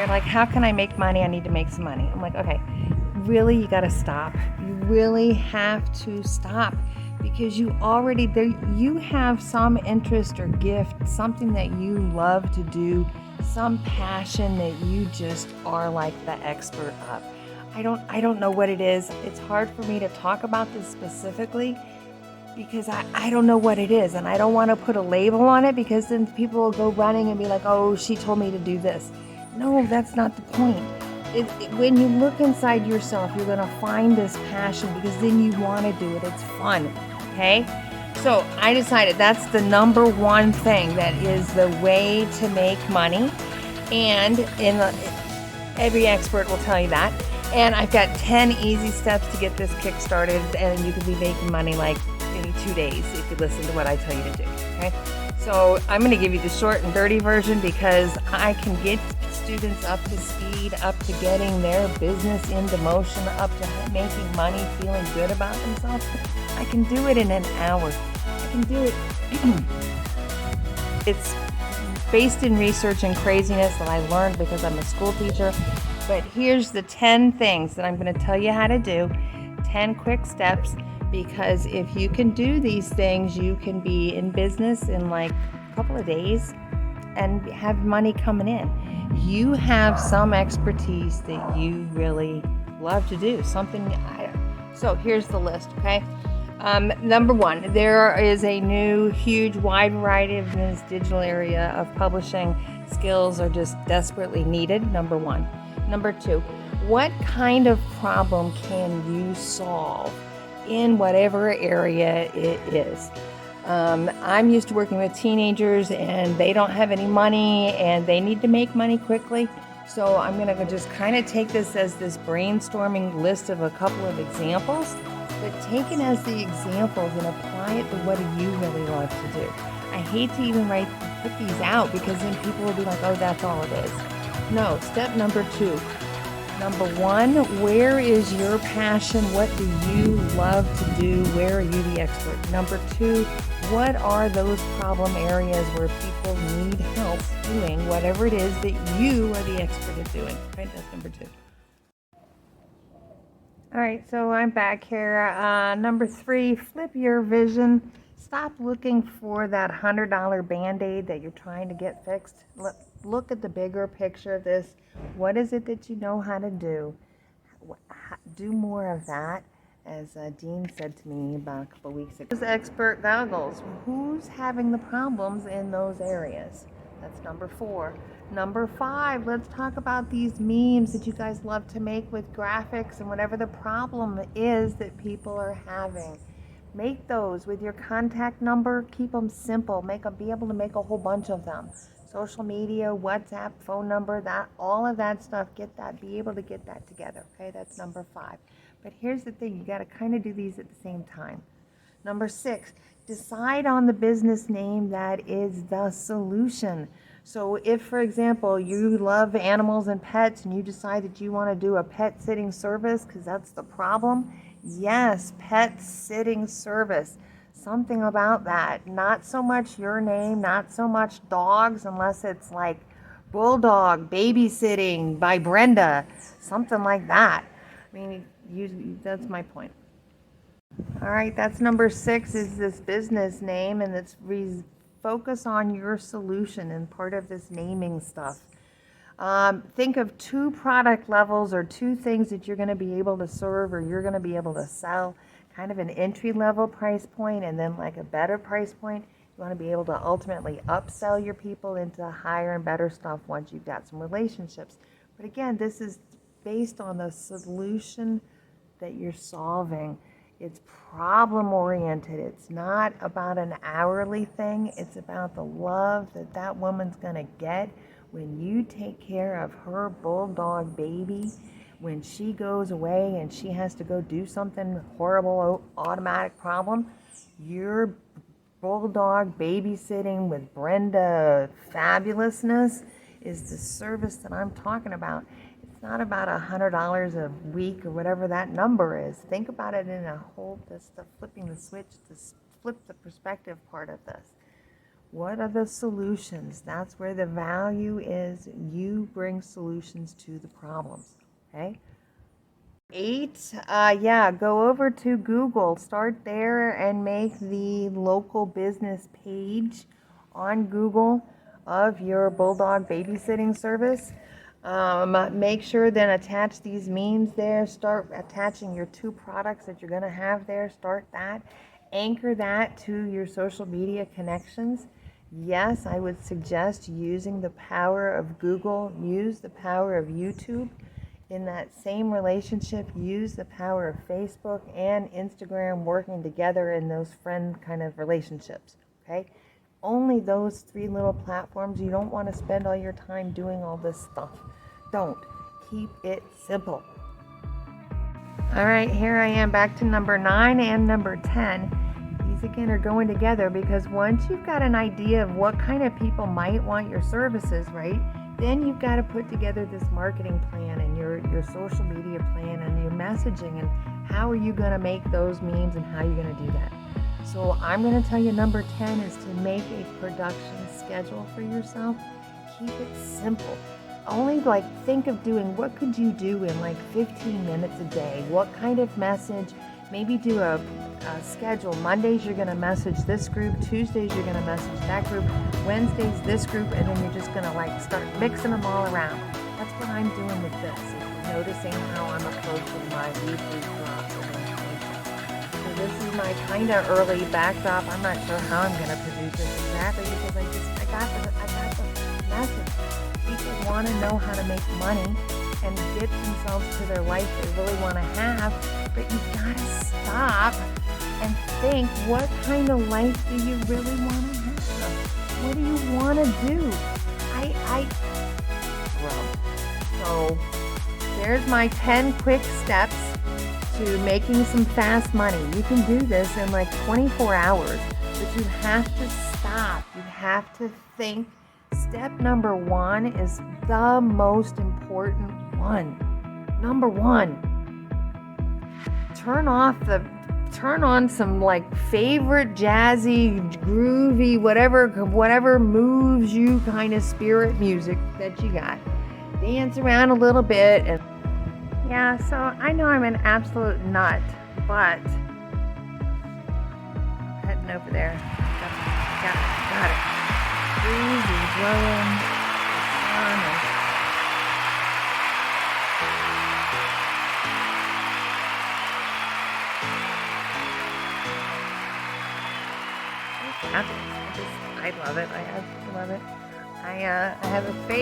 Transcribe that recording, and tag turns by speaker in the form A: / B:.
A: they're like, how can I make money? I need to make some money. I'm like, okay, really, you got to stop. You really have to stop, because you already there, you have some interest or gift, something that you love to do, some passion that you just are like the expert of. I don't know what it is. It's hard for me to talk about this specifically because I don't know what it is, and I don't want to put a label on it, because then people will go running and be like, oh, she told me to do this. No, that's not the point. When you look inside yourself, you're going to find this passion, because then you want to do it. It's fun. Okay? So I decided that's the number one thing that is the way to make money. And every expert will tell you that. And I've got 10 easy steps to get this kick started, and you could be making money like in 2 days if you listen to what I tell you to do. Okay? So I'm going to give you the short and dirty version, because I can get students up to speed, up to getting their business into motion, up to making money, feeling good about themselves. I can do it in an hour. I can do it. It's based in research and craziness that I learned because I'm a school teacher. But here's the 10 things that I'm going to tell you how to do, 10 quick steps, because if you can do these things, you can be in business in like a couple of days and have money coming in. You have some expertise that you really love to do, so here's the list, okay? Number one, there is a new, huge, wide variety of this digital area of publishing. Skills are just desperately needed, number one. Number two, what kind of problem can you solve in whatever area it is? I'm used to working with teenagers, and they don't have any money and they need to make money quickly. So I'm going to just kind of take this as this brainstorming list of a couple of examples, but take it as the examples and apply it to what do you really love to do. I hate to even put these out, because then people will be like, oh, that's all it is. No, step number two. Number one, where is your passion? What do you love to do? Where are you the expert? Number two, what are those problem areas where people need help doing whatever it is that you are the expert at doing? Okay, that's number two. All right, so I'm back here. Number three, flip your vision. Stop looking for that $100 Band-Aid that you're trying to get fixed. Look at the bigger picture of this. What is it that you know how to do? Do more of that, as Dean said to me about a couple of weeks ago. Who's expert goggles? Who's having the problems in those areas? That's number four. Number five, let's talk about these memes that you guys love to make with graphics and whatever the problem is that people are having. Make those with your contact number. Keep them simple. Be able to make a whole bunch of them. Social media, WhatsApp, phone number, all of that stuff. Be able to get that together. Okay, that's number five. But here's the thing: you got to kind of do these at the same time. Number six, decide on the business name that is the solution. So if, for example, you love animals and pets, and you decide that you want to do a pet sitting service because that's the problem, yes, pet sitting service. Something about that. Not so much your name, not so much dogs, unless it's like Bulldog Babysitting by Brenda, something like that. I mean, that's my point. All right, that's number six, is this business name, and it's focus on your solution and part of this naming stuff. Think of 2 product levels or 2 things that you're going to be able to serve or you're going to be able to sell, kind of an entry-level price point and then like a better price point. You want to be able to ultimately upsell your people into higher and better stuff once you've got some relationships. But again, this is based on the solution that you're solving. It's problem-oriented. It's not about an hourly thing. It's about the love that woman's going to get when you take care of her bulldog baby, when she goes away and she has to go do something horrible, automatic problem. Your bulldog babysitting with Brenda fabulousness is the service that I'm talking about. It's not about $100 a week or whatever that number is. Think about it in a whole, flipping the switch, to flip the perspective part of this. What are the solutions? That's where the value is. You bring solutions to the problems. Okay? 8, yeah, go over to Google. Start there and make the local business page on Google of your Bulldog babysitting service. Make sure then attach these memes there. Start attaching your 2 products that you're going to have there. Start that. Anchor that to your social media connections. Yes, I would suggest using the power of Google. Use the power of YouTube. In that same relationship, use the power of Facebook and Instagram working together in those friend kind of relationships. Okay? Only those 3 little platforms. You don't want to spend all your time doing all this stuff. Don't. Keep it simple. All right, here I am back to number 9 and number 10. These again are going together because once you've got an idea of what kind of people might want your services, right? Then you've got to put together this marketing plan and your social media plan and your messaging and how are you going to make those memes and how are you going to do that. So I'm going to tell you number 10 is to make a production schedule for yourself. Keep it simple. Only think of doing what could you do in 15 minutes a day. What kind of message? Maybe do a schedule. Mondays you're going to message this group. Tuesdays you're going to message that group. Wednesdays this group, and then you're just going to start mixing them all around. That's what I'm doing with this. Noticing how I'm approaching my weekly drops of information. So this is my kind of early backdrop. I'm not sure how I'm going to produce this exactly because I got the message. People want to know how to make money and get themselves to their life they really want to have, but you've got to stop and think, what kind of life do you really want to have? What do you want to do? So there's my 10 quick steps to making some fast money. You can do this in 24 hours, but you have to stop. You have to think. Step number 1 is the most important one. Number 1, turn on some favorite jazzy, groovy, whatever moves you kind of spirit music that you got. Dance around a little bit. And yeah, so I know I'm an absolute nut, but heading over there. Got it. Breezy blowing. I love it. I absolutely love it. I have a face.